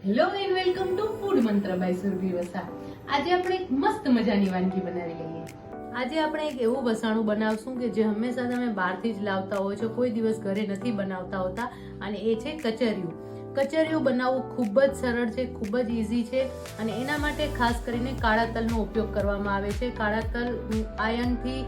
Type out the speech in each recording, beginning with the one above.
Hello and welcome to food મંત્ર by Surabhi Vasa. આજે આપણે એક મસ્ત મજાની વાનગી બનાવી લઈએ. આજે આપણે એક એવું વસાણું બનાવશું કે જે હંમેશા તમે બહારથી જ લાવતા હોય છો, કોઈ દિવસ ઘરે નથી બનાવતા હોતા, અને એ છે કચરિયું. કચરિયું બનાવવું ખૂબ જ સરળ છે, ખૂબ જ ઇઝી છે, અને એના માટે ખાસ કરીને કાળા તલનો ઉપયોગ કરવામાં આવે છે. કાળા તલ આયર્નથી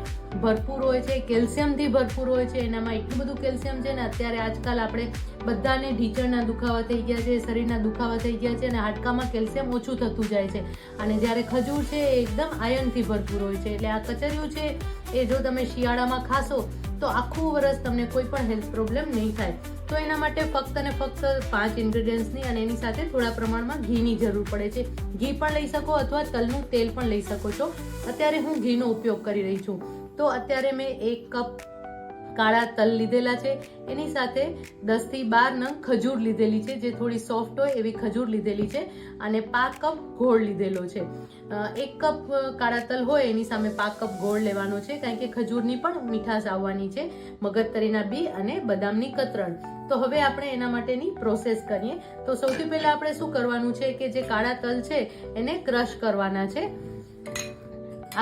ભરપૂર હોય છે, કેલ્શિયમથી ભરપૂર હોય છે. એનામાં એટલું બધું કેલ્શિયમ છે ને અત્યારે આજકાલ આપણે બધાને ઢીચણના દુખાવા થઈ ગયા છે, શરીરના દુખાવા થઈ ગયા છે, અને હાડકામાં કેલ્શિયમ ઓછું થતું જાય છે. અને જ્યારે ખજૂર છે એ એકદમ આયર્નથી ભરપૂર હોય છે. એટલે આ કચરિયું છે એ જો તમે શિયાળામાં ખાશો તો આખું વર્ષ તમને કોઈ પણ હેલ્થ પ્રોબ્લેમ નહીં થાય. તો એના માટે ફક્ત અને ફક્ત 5 ઇન્ગ્રેડિયન્ટ્સની અને એની સાથે થોડા પ્રમાણમાં ઘીની જરૂર પડે છે. ઘી પણ લઈ શકો અથવા તલનું તેલ પણ લઈ શકો છો. અત્યારે હું ઘીનો ઉપયોગ કરી રહી છું. તો અત્યારે મેં 1 કપ કાળા તલ લીધેલા છે, એની સાથે 10 થી 12 નંગ ખજૂર લીધેલી છે, જે થોડી સોફ્ટ હોય એવી ખજૂર લીધેલી છે, અને 5 કપ ગોળ લીધેલો છે. 1 કપ કાળા તલ હોય એની સામે 5 કપ ગોળ લેવાનો છે, કારણ કે ખજૂરની પણ મીઠાશ આવવાની છે, મગજતરીના બી અને બદામની કતરણ. તો હવે આપણે એના માટેની પ્રોસેસ કરીએ. તો સૌથી પહેલા આપણે શું કરવાનું છે કે જે કાળા તલ છે એને ક્રશ કરવાના છે.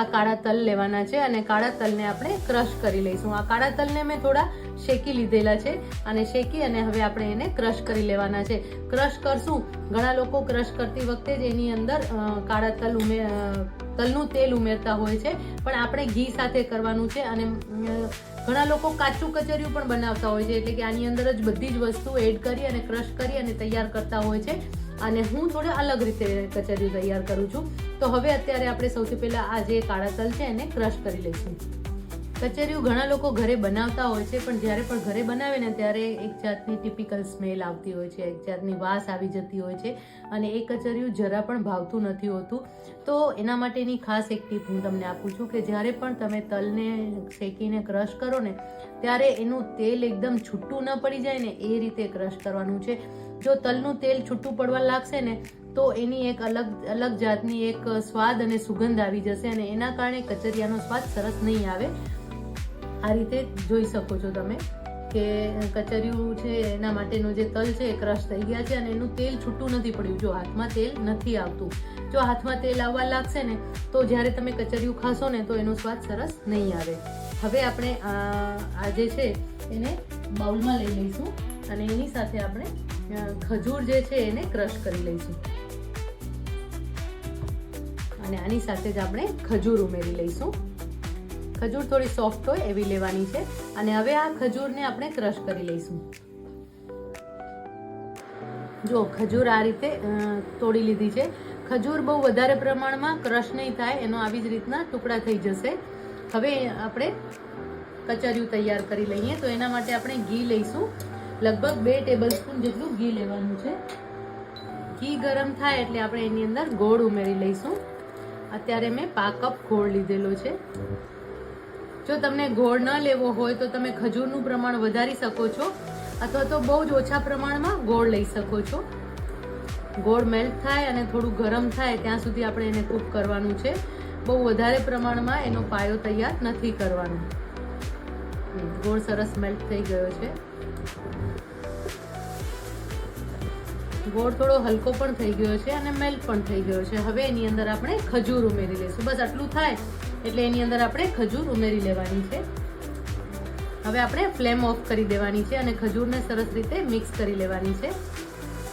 આ કાળા તલ લેવાના છે અને કાળા તલને આપણે ક્રશ કરી લઈશું. આ કાળા તલને મેં થોડા શેકી લીધેલા છે, અને શેકી અને હવે આપણે એને ક્રશ કરી લેવાના છે. ક્રશ કરશું, ઘણા લોકો ક્રશ કરતી વખતે જ એની અંદર કાળા તલનું તેલ ઉમેરતા હોય છે, પણ આપણે ઘી સાથે કરવાનું છે. અને ઘણા લોકો કાચું કચરિયું પણ બનાવતા હોય છે, એટલે કે આની અંદર જ બધી જ વસ્તુ એડ કરી અને ક્રશ કરી અને તૈયાર કરતા હોય છે. અને હું થોડે અલગ રીતે કચરિયું તૈયાર કરું છું. તો હવે અત્યારે આપણે સૌથી પહેલા આ જે કાળા તલ છે એને ક્રશ કરી લઈશું. કચરિયું ઘણા લોકો ઘરે બનાવતા હોય છે, પણ જ્યારે પણ ઘરે બનાવે ને ત્યારે એક જાતની ટિપિકલ સ્મેલ આવતી હોય છે, એક જાતની વાસ આવી જતી હોય છે, અને એ કચરિયું જરા પણ ભાવતું નથી હોતું. તો એના માટેની ખાસ એક ટીપ હું તમને આપું છું કે જ્યારે પણ તમે તલને શેકીને ક્રશ કરો ને ત્યારે એનું તેલ એકદમ છૂટું ન પડી જાય ને એ રીતે ક્રશ કરવાનું છે. જો તલનું તેલ છૂટું પડવા લાગશે ને તો એની એક અલગ જાતની એક સ્વાદ અને સુગંધ આવી જશે, અને એના કારણે કચરિયાનો સ્વાદ સરસ નહીં આવે. આ રીતે જોઈ શકો છો તમે કે કચરિયું છે એના માટેનું જે તલ છે એ ક્રશ થઈ ગયા છે, અને એનું તેલ છૂટું નથી પડ્યું. જો હાથમાં તેલ નથી આવતું, જો હાથમાં તેલ આવવા લાગશે ને તો જ્યારે તમે કચરિયું ખાશો ને તો એનો સ્વાદ સરસ નહીં આવે. હવે આપણે આ જે છે એને બાઉલમાં લઈ લઈશું, અને એની સાથે આપણે ખજૂર જે છે એને ક્રશ કરી લઈશું, અને આની સાથે જ આપણે ખજૂર ઉમેરી લઈશું. ખજૂર થોડી સોફ્ટ હોય એવી લેવાની છે, અને હવે આ ખજૂરને આપણે ક્રશ કરી લઈશું. જો ખજૂર આ રીતે તોડી લીધી છે. ખજૂર બહુ વધારે પ્રમાણમાં ક્રશ નહીં થાય, એનો આવી જ રીતના ટુકડા થઈ જશે. હવે આપણે કચરિયું તૈયાર કરી લઈએ. તો એના માટે આપણે ઘી લઈશું, લગભગ 2 ટેબલ સ્પૂન જેટલું ઘી લેવાનું છે. ઘી ગરમ થાય એટલે આપણે એની અંદર ગોળ ઉમેરી લઈશું. અત્યારે મેં 5 કપ ગોળ લીધેલો છે. જો તમને ગોળ ન લેવો હોય તો તમે ખજૂરનું પ્રમાણ વધારી શકો છો, અથવા તો બહુ જ ઓછા પ્રમાણમાં ગોળ લઈ શકો છો. ગોળ મેલ્ટ થાય અને થોડું ગરમ થાય ત્યાં સુધી આપણે એને કૂક કરવાનું છે. બહુ વધારે પ્રમાણમાં એનો પાયો તૈયાર નથી કરવાનો. ગોળ સરસ મેલ્ટ થઈ ગયો છે. ગોળ થોડો હલકો પણ થઈ ગયો છે અને મેલ્ટ પણ થઈ ગયો છે. હવે એની અંદર આપણે ખજૂર ઉમેરી લઈશું. બસ આટલું થાય એટલે એની અંદર આપણે ખજૂર ઉમેરી લેવાની છે. હવે આપણે ફ્લેમ ઓફ કરી દેવાની છે અને ખજૂરને સરસ રીતે મિક્સ કરી લેવાની છે.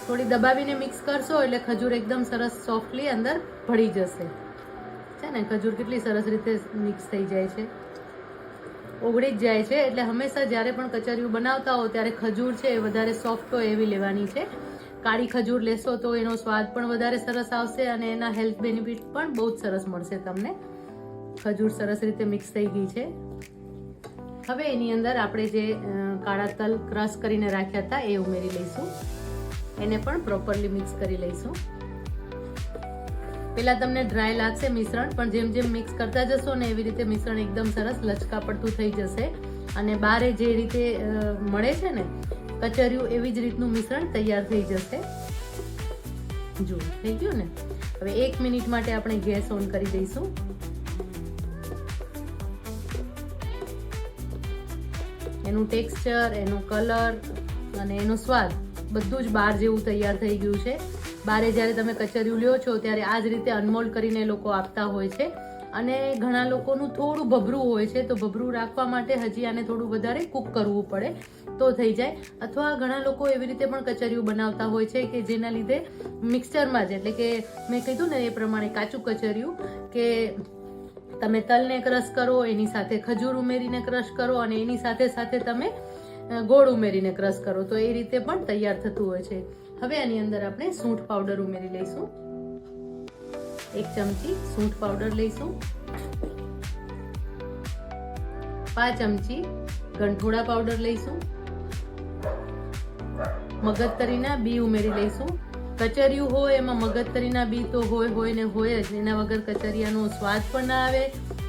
થોડી દબાવીને મિક્સ કરશો એટલે ખજૂર એકદમ સરસ સોફ્ટલી અંદર ભળી જશે. છે ને, ખજૂર કેટલી સરસ રીતે મિક્સ થઈ જાય છે, ઓગળી જ જાય છે. એટલે હંમેશા જ્યારે પણ કચરિયું બનાવતા હો ત્યારે ખજૂર છે એ વધારે સોફ્ટ હોય એવી લેવાની છે. કાળી ખજૂર લેશો તો એનો સ્વાદ પણ વધારે સરસ આવશે, અને એના હેલ્થ બેનિફિટ પણ બહુ જ સરસ મળશે તમને. ખજૂર સરસ રીતે મિક્સ થઈ ગઈ છે. હવે એની અંદર આપણે જે કાળા તલ ક્રશ કરીને રાખ્યા હતા એ ઉમેરી લઈશું. એને પણ પ્રોપરલી મિક્સ કરી લઈશું. પેલા તમને ડ્રાય લાગશે મિશ્રણ, પણ જેમ જેમ મિક્સ કરતા જશો ને એવી રીતે મિશ્રણ એકદમ સરસ લચકા પડતું થઈ જશે, અને બારે જે રીતે મળે છે ને કચરિયું એવી જ રીતનું મિશ્રણ તૈયાર થઈ જશે. જો થઈ ગયું ને. હવે 1 મિનિટ માટે આપણે ગેસ ઓન કરી દઈશું. એનું ટેક્સચર, એનો કલર અને એનો સ્વાદ બધું જ બહાર જેવું તૈયાર થઈ ગયું છે. બારે જ્યારે તમે કચરિયું લ્યો છો ત્યારે આ જ રીતે અનમોલ્ડ કરીને લોકો આપતા હોય છે. અને ઘણા લોકોનું થોડું ભભરું હોય છે, તો ભભરું રાખવા માટે હજી આને થોડું વધારે કૂક કરવું પડે તો થઈ જાય. અથવા ઘણા લોકો એવી રીતે પણ કચરિયું બનાવતા હોય છે કે જેના લીધે મિક્સચરમાં જ, એટલે કે મેં કીધું ને એ પ્રમાણે કાચું કચરિયું, કે તમે તલને ક્રશ કરો, એની સાથે ખજૂર ઉમેરીને ક્રશ કરો અને એની સાથે સાથે તમે ગોળ ઉમેરીને ક્રશ કરો, તો એ રીતે પણ તૈયાર થતું હોય છે. હવે આની અંદર આપણે સૂંઠ પાવડર ઉમેરી લઈશું. 1 ચમચી સૂંઠ પાવડર લઈશું. 5 ચમચી ગંઠોડા પાવડર લઈશું. મગજતરીના બી ઉમેરી લઈશું. કચરિયું હોય એમાં મગજતરીના બી તો હોય ને હોય જ, એના વગર કચરિયાનો સ્વાદ પણ ના આવે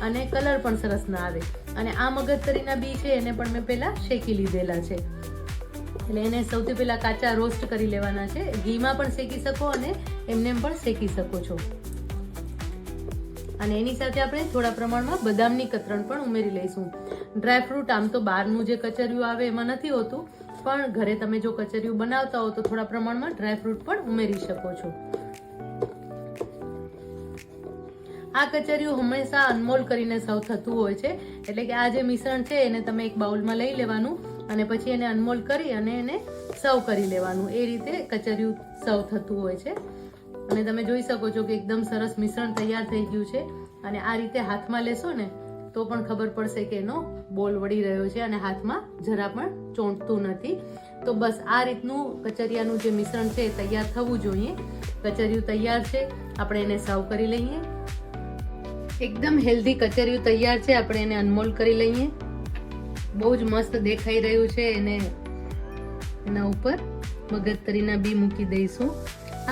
અને કલર પણ સરસ ના આવે. અને આ મગજતરીના બી છે એને પણ મેં પહેલા શેકી લીધેલા છે, એટલે એને સૌથી પહેલા કાચા રોસ્ટ કરી લેવાના છે. ઘીમાં પણ શેકી શકો અને એમને પણ શેકી શકો છો. અને એની સાથે આપણે થોડા પ્રમાણમાં બદામની કતરણ પણ ઉમેરી લઈશું. ડ્રાયફ્રૂટ આમ તો બહારનું જે કચરિયું આવે એમાં નથી હોતું, પણ ઘરે તમે જો કચરિયું બનાવતા હો તો થોડા પ્રમાણમાં ડ્રાયફ્રૂટ પણ ઉમેરી શકો છો. આ કચરિયું હંમેશા અનમોલ્ડ કરીને સર્વ થતું હોય છે, એટલે કે આ જે મિશ્રણ છે એને તમે એક બાઉલમાં લઈ લેવાનું અને પછી એને અનમોલ્ડ કરી અને એને સર્વ કરી લેવાનું. એ રીતે કચરિયું સર્વ થતું હોય છે. અને તમે જોઈ શકો છો કે એકદમ સરસ મિશ્રણ તૈયાર થઈ ગયું છે. અને આ રીતે હાથમાં લેશો ને તો પણ ખબર પડશે કે એનો બોલ વળી રહ્યો છે અને હાથમાં જરા પણ ચોંટતું નથી. તો બસ આ રીતનું કચરિયાનું જે મિશ્રણ છે એ તૈયાર થવું જોઈએ. કચરિયું તૈયાર છે, આપણે એને સર્વ કરી લઈએ. એકદમ હેલ્ધી કચરિયું તૈયાર છે, આપણે એને અનમોલ્ડ કરી લઈએ. બહુ જ મસ્ત દેખાઈ રહ્યું છે. એના ઉપર મગજતરીના બી મૂકી દઈશું.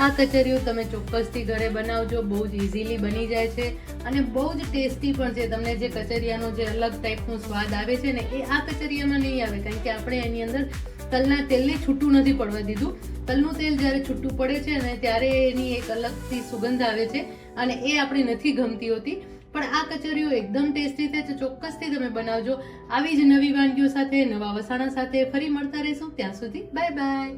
આ કચરિયું તમે ચોક્કસથી ઘરે બનાવજો, બહુ જ ઇઝીલી બની જાય છે અને બહુ જ ટેસ્ટી પણ છે. તમને જે કચરિયાનો જે અલગ ટાઈપનો સ્વાદ આવે છે ને એ આ કચરિયામાં નહીં આવે, કારણ કે આપણે એની અંદર તલના તેલને છૂટું નથી પડવા દીધું. તલનું તેલ જ્યારે છૂટું પડે છે ને ત્યારે એની એક અલગથી સુગંધ આવે છે અને એ આપણી નથી ગમતી હોતી. પણ આ કચરિયું એકદમ ટેસ્ટી છે, ચોક્કસથી તમે બનાવજો. આવી જ નવી વાનગીઓ સાથે, નવા વસાણા સાથે ફરી મળતા રહીશું. ત્યાં સુધી બાય બાય.